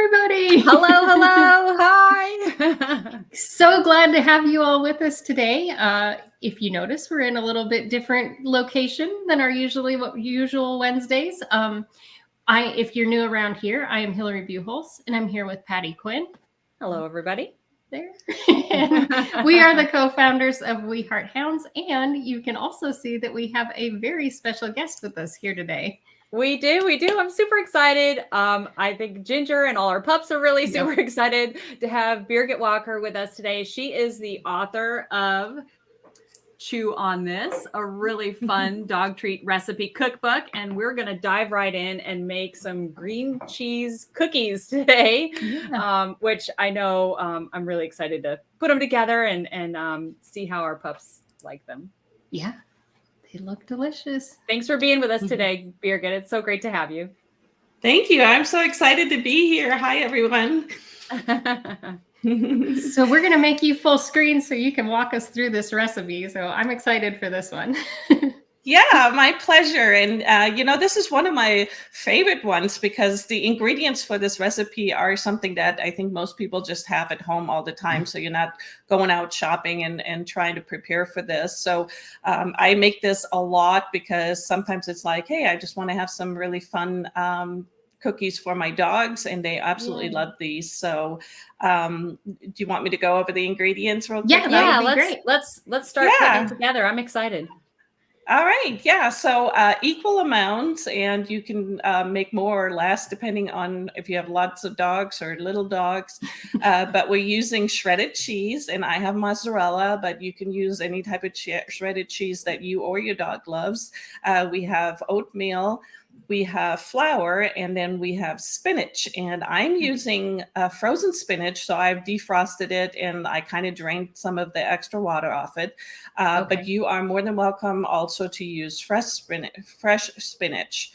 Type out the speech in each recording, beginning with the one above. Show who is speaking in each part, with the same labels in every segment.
Speaker 1: everybody.
Speaker 2: Hello, hello, hi.
Speaker 1: So glad to have you all with us today. If you notice, we're in a little bit different location than our usual Wednesdays. If you're new around here, I am Hillary Buchholz, and I'm here with Patty Quinn.
Speaker 2: Hello, everybody.
Speaker 1: There. And we are the co-founders of We Heart Hounds, and you can also see that we have a very special guest with us here today.
Speaker 2: We do. I'm super excited. I think Ginger and all our pups are really super excited to have Birgit Walker with us today. She is the author of Chew on This, a really fun dog treat recipe cookbook. And we're going to dive right in and make some green cheese cookies today, which I know I'm really excited to put them together and see how our pups like them.
Speaker 1: Yeah. They look delicious.
Speaker 2: Thanks for being with us today, Birgit. It's so great to have you.
Speaker 3: Thank you. I'm so excited to be here. Hi, everyone.
Speaker 1: So we're going to make you full screen so you can walk us through this recipe. So I'm excited for this one.
Speaker 3: Yeah, my pleasure. And, this is one of my favorite ones because the ingredients for this recipe are something that I think most people just have at home all the time. So you're not going out shopping and trying to prepare for this. So I make this a lot because sometimes it's like, hey, I just want to have some really fun cookies for my dogs, and they absolutely love these. So do you want me to go over the ingredients real quick?
Speaker 1: Yeah, that'd be great.
Speaker 2: Let's start putting it together. I'm excited.
Speaker 3: All right. Yeah. So equal amounts, and you can make more or less depending on if you have lots of dogs or little dogs. But we're using shredded cheese, and I have mozzarella, but you can use any type of shredded cheese that you or your dog loves. We have oatmeal. We have flour, and then we have spinach, and I'm using frozen spinach. So I've defrosted it and I kind of drained some of the extra water off it. But you are more than welcome also to use fresh spinach.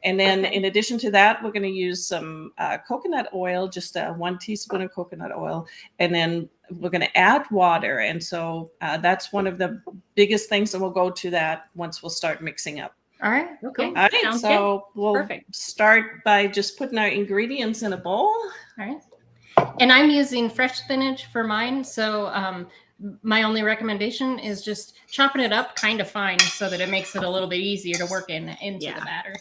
Speaker 3: And then in addition to that, we're going to use some coconut oil, just 1 teaspoon of coconut oil. And then we're going to add water. And so that's one of the biggest things, and we'll go to that once we'll start mixing up.
Speaker 1: All right.
Speaker 2: Okay.
Speaker 1: Cool.
Speaker 3: All right.
Speaker 2: Sounds
Speaker 3: So
Speaker 2: good.
Speaker 3: we'll
Speaker 2: Perfect.
Speaker 3: start by just putting our ingredients in a bowl.
Speaker 1: All right. And I'm using fresh spinach for mine. So my only recommendation is just chopping it up kind of fine so that it makes it a little bit easier to work into the batter.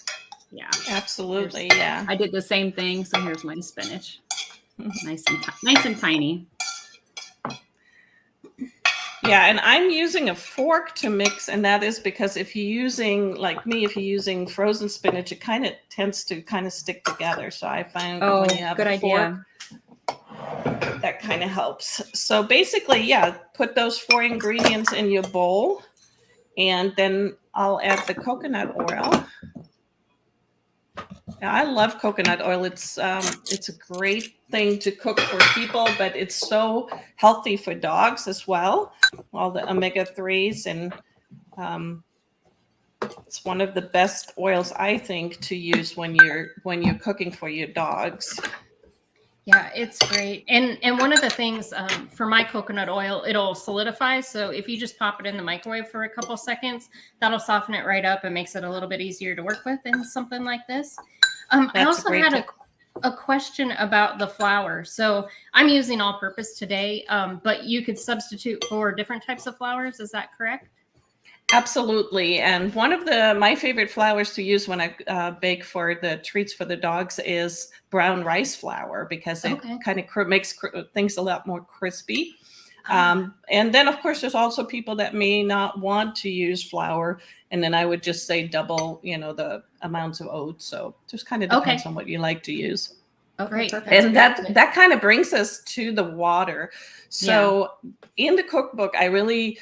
Speaker 2: Yeah,
Speaker 3: Absolutely.
Speaker 2: I did the same thing. So here's my spinach. Nice and tiny.
Speaker 3: Yeah, and I'm using a fork to mix, and that is because if you're using, like me, if you're using frozen spinach, it kind of tends to stick together. So I find when you have a fork, that kind of helps. So basically, put those 4 ingredients in your bowl, and then I'll add the coconut oil. Yeah, I love coconut oil. It's a great thing to cook for people, but it's so healthy for dogs as well. All the omega-3s, and it's one of the best oils I think to use when you're cooking for your dogs.
Speaker 1: Yeah, it's great. And one of the things for my coconut oil, it'll solidify. So if you just pop it in the microwave for a couple seconds, that'll soften it right up and makes it a little bit easier to work with in something like this. I also had a question about the flour. So I'm using all-purpose today, but you could substitute for different types of flours. Is that correct?
Speaker 3: Absolutely. And one of my favorite flours to use when I bake for the treats for the dogs is brown rice flour, because it kind of makes things a lot more crispy. And then, of course, there's also people that may not want to use flour. And then I would just say double, the amounts of oats. So it just kind of depends on what you like to use.
Speaker 1: Great.
Speaker 3: And that kind of brings us to the water. So in the cookbook, I really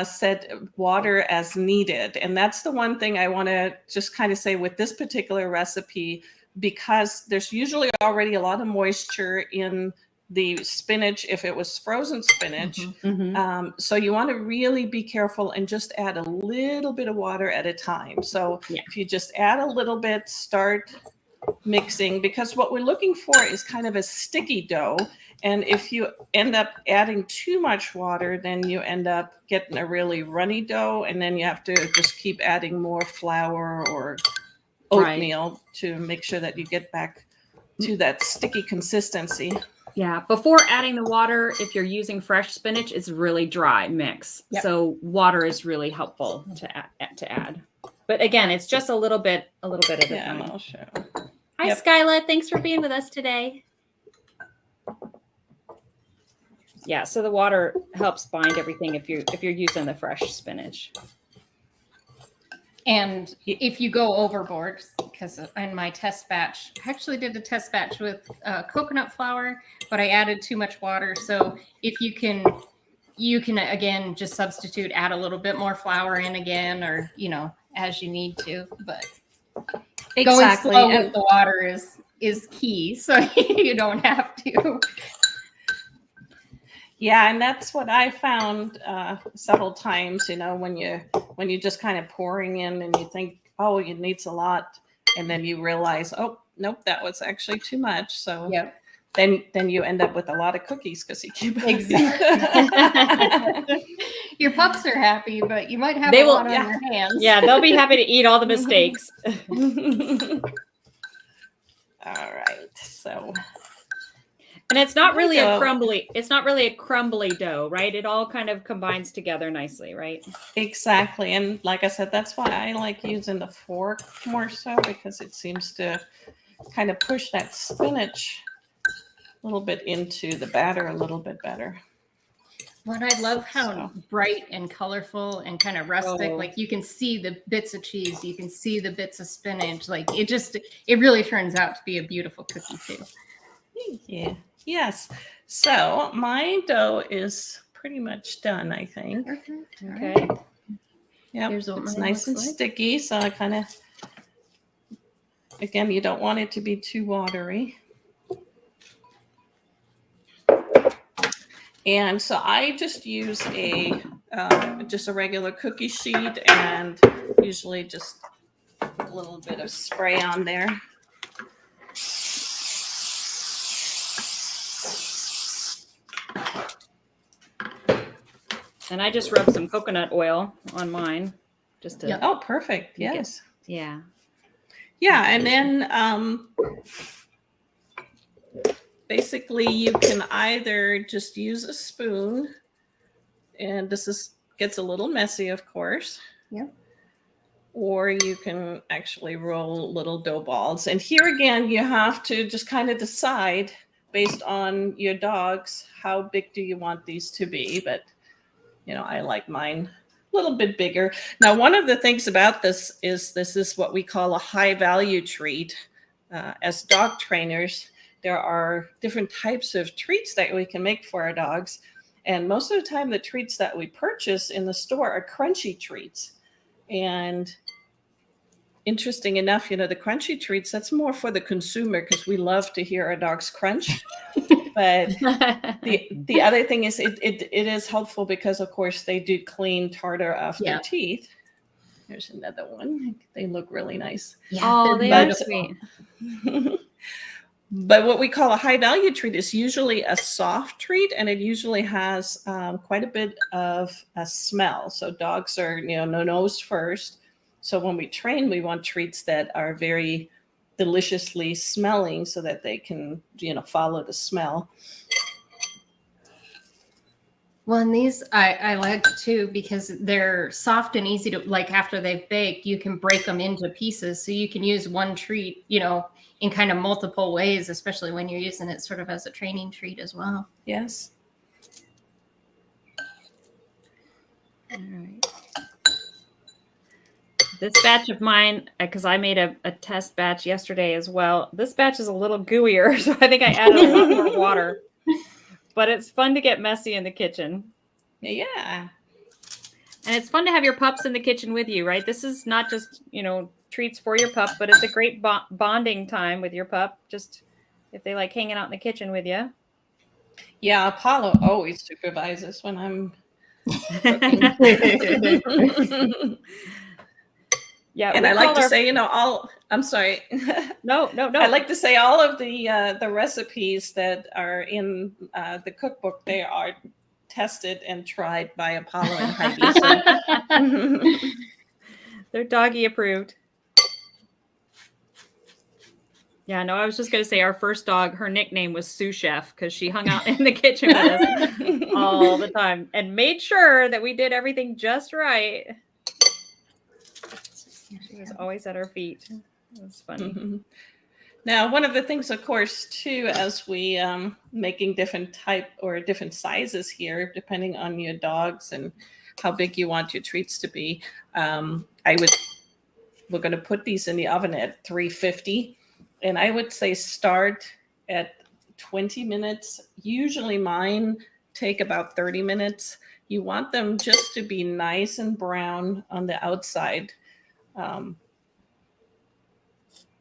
Speaker 3: said water as needed. And that's the one thing I want to just kind of say with this particular recipe, because there's usually already a lot of moisture in the spinach if it was frozen spinach. So you want to really be careful and just add a little bit of water at a time. So if you just add a little bit, start mixing, because what we're looking for is kind of a sticky dough. And if you end up adding too much water, then you end up getting a really runny dough, and then you have to just keep adding more flour or oatmeal to make sure that you get back to that sticky consistency.
Speaker 2: Yeah. Before adding the water, if you're using fresh spinach, it's really dry mix.
Speaker 1: Yep.
Speaker 2: So water is really helpful to add. But again, it's just a little bit at a
Speaker 3: Yeah,
Speaker 2: time.
Speaker 3: and I'll show.
Speaker 2: Hi,
Speaker 3: Yep.
Speaker 2: Skyla. Thanks for being with us today. Yeah, so the water helps bind everything if you're using the fresh spinach.
Speaker 1: And if you go overboard, because in my test batch, I actually did a test batch with coconut flour, but I added too much water. So if you can again just substitute, add a little bit more flour in again, or as you need to. But going slow with the water is key, so you don't have to.
Speaker 3: Yeah, and that's what I found several times, when you just kind of pouring in and you think, oh, it needs a lot, and then you realize, oh, nope, that was actually too much. So
Speaker 1: Yep.
Speaker 3: then you end up with a lot of cookies because you keep
Speaker 1: exactly. Your pups are happy, but you might have a lot on your hands.
Speaker 2: Yeah, they'll be happy to eat all the mistakes.
Speaker 3: All right, so.
Speaker 2: And it's not really a crumbly dough, right? It all kind of combines together nicely, right?
Speaker 3: Exactly. And like I said, that's why I like using the fork more so, because it seems to kind of push that spinach a little bit into the batter a little bit better.
Speaker 1: What I love how bright and colorful and kind of rustic, like you can see the bits of cheese, you can see the bits of spinach. Like it really turns out to be a beautiful cookie too.
Speaker 3: Yeah. Yes. So my dough is pretty much done, I think.
Speaker 1: Perfect.
Speaker 2: Okay.
Speaker 3: Yeah,
Speaker 1: Here's what
Speaker 3: it's
Speaker 1: mine
Speaker 3: nice and
Speaker 1: looks like.
Speaker 3: sticky. So I kind of, again, you don't want it to be too watery. And so I just use a regular cookie sheet, and usually just a little bit of spray on there.
Speaker 2: And I just rubbed some coconut oil on mine just to.
Speaker 3: Oh, perfect. Yes.
Speaker 2: Yeah.
Speaker 3: Yeah. And then basically you can either just use a spoon, and this gets a little messy, of course.
Speaker 1: Yeah.
Speaker 3: Or you can actually roll little dough balls. And here again, you have to just kind of decide based on your dogs, how big do you want these to be? But I like mine a little bit bigger. Now, one of the things about this is what we call a high value treat. As dog trainers, there are different types of treats that we can make for our dogs. And most of the time, the treats that we purchase in the store are crunchy treats. And interesting enough, the crunchy treats, that's more for the consumer because we love to hear our dogs crunch. But the other thing is it is helpful because, of course, they do clean tartar off their teeth. There's another one. They look really nice.
Speaker 1: Yeah,
Speaker 2: oh, they are sweet.
Speaker 3: But what we call a high value treat is usually a soft treat, and it usually has quite a bit of a smell. So dogs are, no nose first. So when we train, we want treats that are very deliciously smelling so that they can, follow the smell.
Speaker 1: Well, and these I like too because they're soft and easy to, like, after they've baked, you can break them into pieces. So you can use one treat, in kind of multiple ways, especially when you're using it sort of as a training treat as well.
Speaker 3: Yes.
Speaker 2: All right. This batch of mine, because I made a test batch yesterday as well. This batch is a little gooier, so I think I added a lot more water. But it's fun to get messy in the kitchen.
Speaker 3: Yeah.
Speaker 2: And it's fun to have your pups in the kitchen with you, right? This is not just, treats for your pup, but it's a great bonding time with your pup. Just if they like hanging out in the kitchen with you.
Speaker 3: Yeah, Apollo always supervises when I'm cooking.
Speaker 2: Yeah,
Speaker 3: and I like to say, I'm sorry.
Speaker 2: No.
Speaker 3: I like to say all of the recipes that are in the cookbook, they are tested and tried by Apollo and Heidi.
Speaker 2: They're doggy approved. Yeah, no, I was just going to say our first dog, her nickname was Sous Chef because she hung out in the kitchen with us all the time and made sure that we did everything just right. She was always at our feet. It was funny.
Speaker 3: Now, one of the things, of course, too, as we making different type or different sizes here, depending on your dogs and how big you want your treats to be, we're going to put these in the oven at 350. And I would say start at 20 minutes. Usually mine take about 30 minutes. You want them just to be nice and brown on the outside.
Speaker 1: Yeah,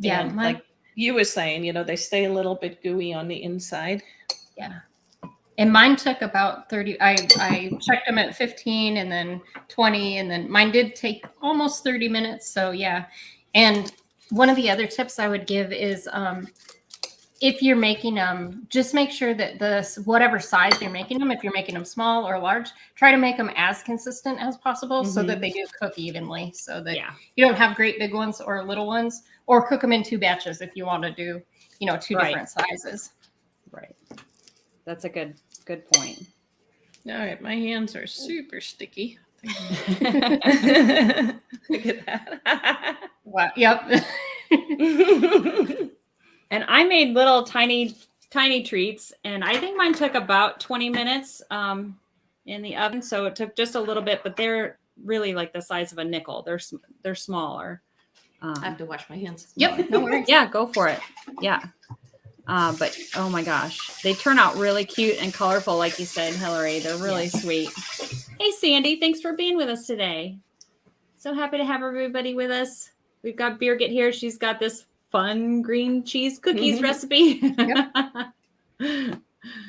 Speaker 3: and like you were saying, they stay a little bit gooey on the inside.
Speaker 1: Yeah. And mine took about 30. I checked them at 15 and then 20, and then mine did take almost 30 minutes. So yeah. And one of the other tips I would give is if you're making them, just make sure that whatever size you're making them, if you're making them small or large, try to make them as consistent as possible so that they do cook evenly, so that you don't have great big ones or little ones, or cook them in 2 batches if you want to do, two different sizes.
Speaker 2: Right. That's a good point.
Speaker 3: All right. My hands are super sticky. Look at that.
Speaker 1: Wow. Yep.
Speaker 2: And I made little tiny treats, and I think mine took about 20 minutes in the oven. So it took just a little bit, but they're really like the size of a nickel. They're smaller.
Speaker 3: I have to wash my hands.
Speaker 1: Yep. No worries.
Speaker 2: Yeah, go for it. Yeah. But oh my gosh, they turn out really cute and colorful, like you said, Hillary. They're really sweet. Hey, Sandy, thanks for being with us today. So happy to have everybody with us. We've got Birgit here. She's got this fun green cheese cookies recipe.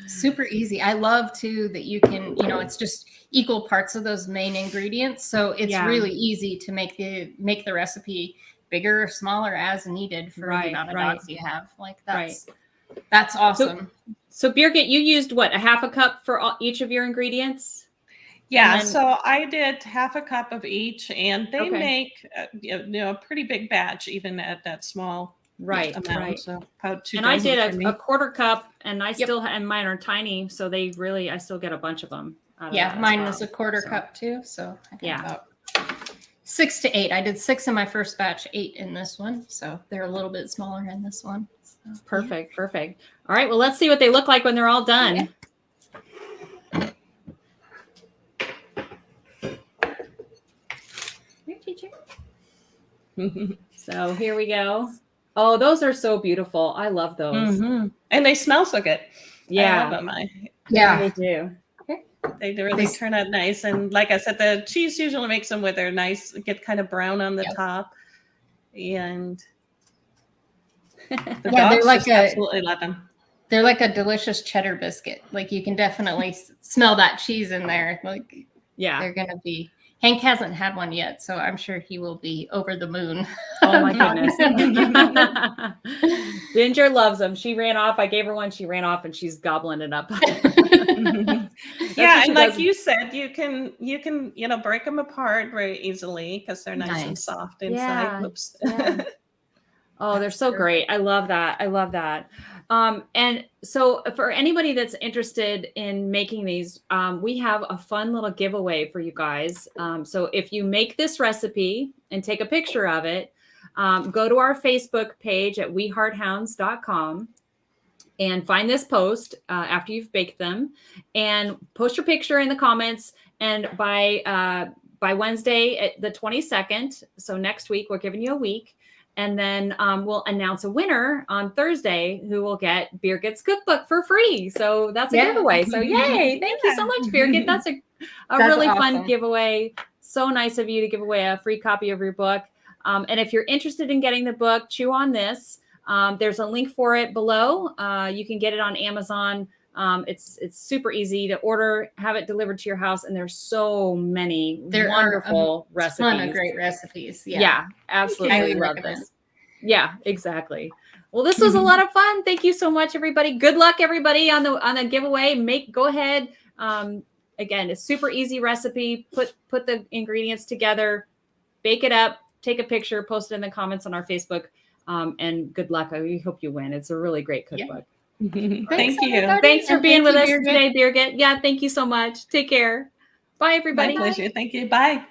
Speaker 1: Super easy. I love too that you can, it's just equal parts of those main ingredients. So it's really easy to make the recipe bigger or smaller as needed for the amount of dogs you have. Like that's awesome.
Speaker 2: So Birgit, you used what, a half a cup for each of your ingredients?
Speaker 3: Yeah, so I did half a cup of each, and they make a pretty big batch even at that small amount. So about 2
Speaker 2: and I did a quarter cup, and I still and mine are tiny, so I still get a bunch of them.
Speaker 1: Mine was a quarter cup too. So I got about 6 to 8. I did 6 in my first batch, 8 in this one, so they're a little bit smaller in this one. So,
Speaker 2: perfect. All right, well, let's see what they look like when they're all done.
Speaker 1: Yeah.
Speaker 2: So here we go. Oh, those are so beautiful. I love those.
Speaker 3: And they smell so good.
Speaker 2: Yeah.
Speaker 3: I love them.
Speaker 2: They do.
Speaker 3: They really turn out nice. And like I said, the cheese usually makes them where they're nice, get kind of brown on the top. And the dogs just absolutely love them.
Speaker 1: They're like a delicious cheddar biscuit. Like you can definitely smell that cheese in there. Like, they're going to be. Hank hasn't had one yet, so I'm sure he will be over the moon.
Speaker 2: Oh my goodness. Ginger loves them. She ran off. I gave her one. She ran off and she's gobbling it up.
Speaker 3: And like you said, you can break them apart very easily because they're nice and soft inside.
Speaker 2: Oh, they're so great. I love that. And so for anybody that's interested in making these, we have a fun little giveaway for you guys. So if you make this recipe and take a picture of it, go to our Facebook page at wehearthounds.com and find this post after you've baked them and post your picture in the comments. And by Wednesday, the 22nd, so next week, we're giving you a week. And then we'll announce a winner on Thursday who will get Birgit's cookbook for free. So that's a giveaway. So yay. Thank you so much, Birgit. That's a really fun giveaway. So nice of you to give away a free copy of your book. And if you're interested in getting the book, Chew on This. There's a link for it below. You can get it on Amazon. It's super easy to order, have it delivered to your house, and there's so many wonderful recipes.
Speaker 1: Ton of great recipes.
Speaker 2: Yeah, absolutely. I love this. Yeah, exactly. Well, this was a lot of fun. Thank you so much, everybody. Good luck, everybody, on the giveaway. Go ahead. Again, it's super easy recipe. Put the ingredients together, bake it up, take a picture, post it in the comments on our Facebook. And good luck. We hope you win. It's a really great cookbook.
Speaker 3: Thank you.
Speaker 1: everybody.
Speaker 2: Thanks for
Speaker 1: And
Speaker 2: being
Speaker 1: thank
Speaker 2: with
Speaker 1: you,
Speaker 2: us
Speaker 1: Birgit.
Speaker 2: today, Birgit. Yeah, thank you so much. Take care. Bye,
Speaker 3: My
Speaker 2: everybody.
Speaker 3: pleasure. Thank you. Bye.